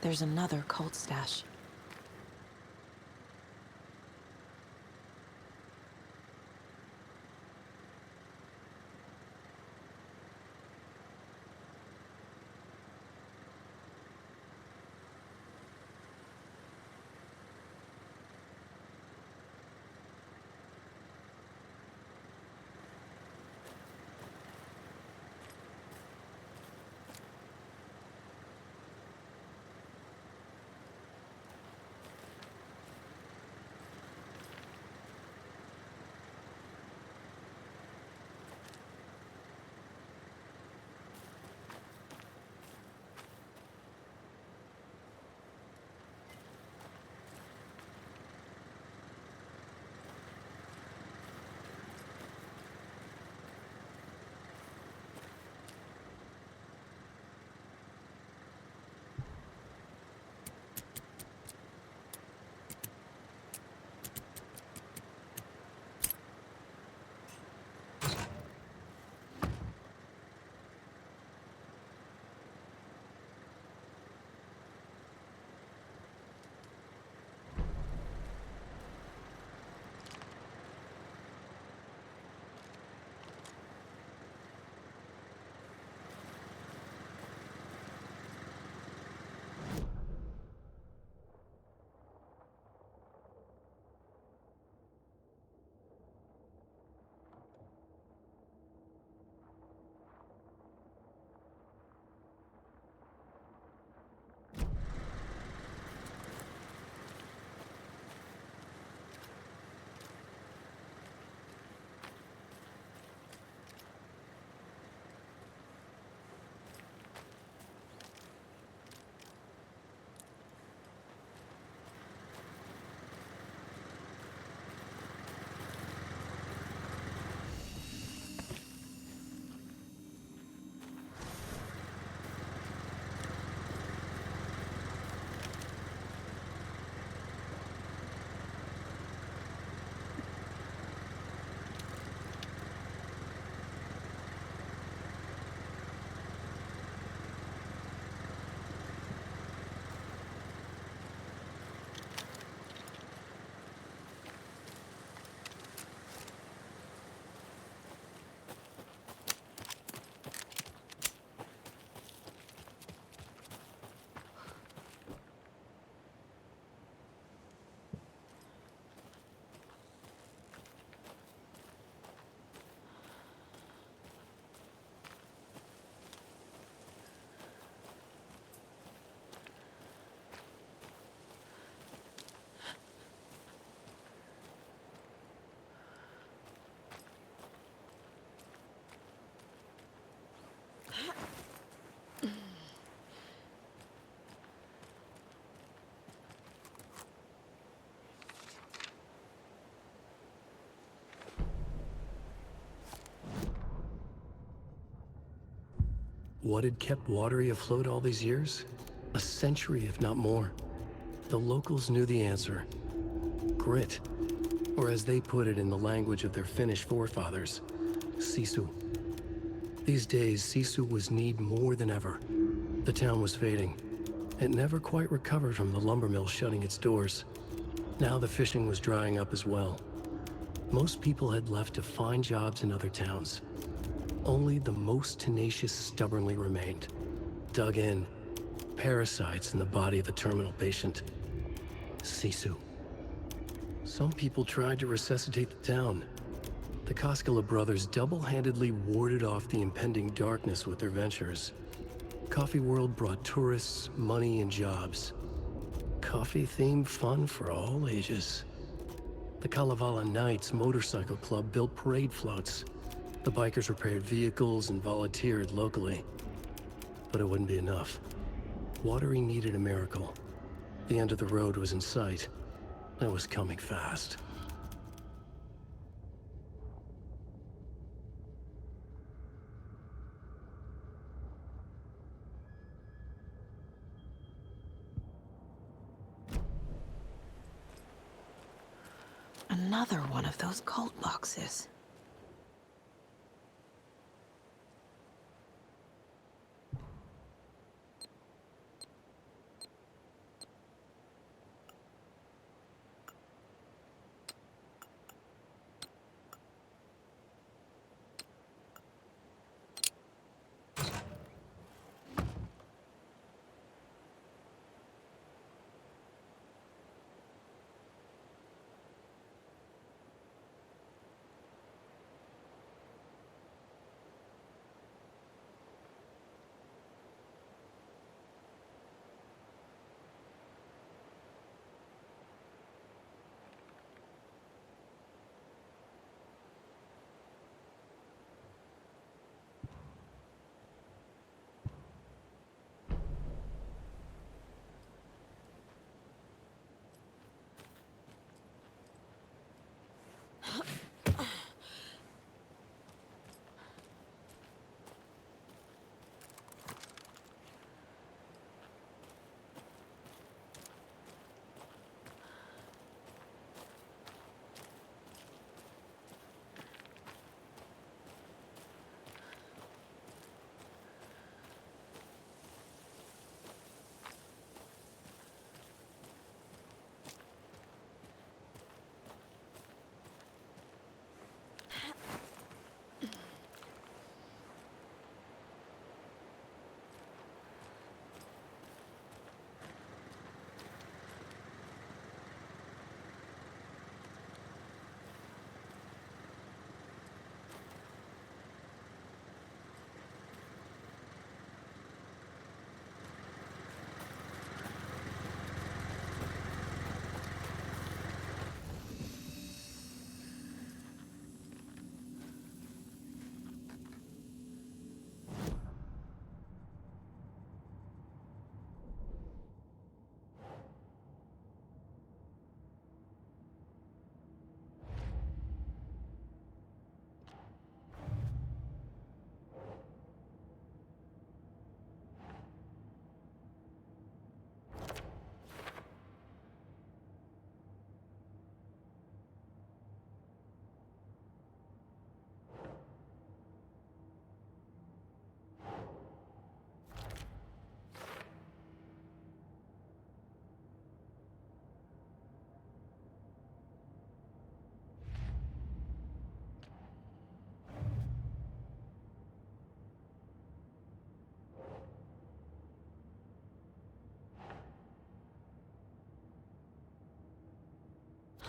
there's another cult stash. What had kept Watery afloat all these years? A century, if not more. The locals knew the answer. Grit. Or as they put it in the language of their Finnish forefathers, Sisu. These days, Sisu was needed more than ever. The town was fading. It never quite recovered from the lumber mill shutting its doors. Now the fishing was drying up as well. Most people had left to find jobs in other towns. Only the most tenacious stubbornly remained. Dug in. Parasites in the body of a terminal patient. Sisu. Some people tried to resuscitate the town. The Koskela brothers double-handedly warded off the impending darkness with their ventures. Coffee World brought tourists, money, and jobs. Coffee-themed fun for all ages. The Kalevala Knights Motorcycle Club built parade floats. The bikers repaired vehicles and volunteered locally. But it wouldn't be enough. Watery needed a miracle. The end of the road was in sight. It was coming fast. Another one of those cult boxes.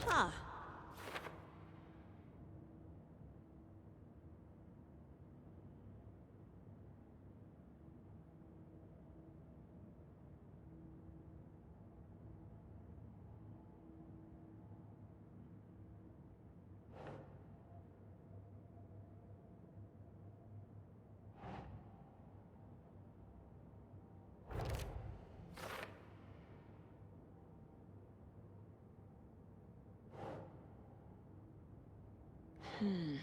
Huh. Hmm.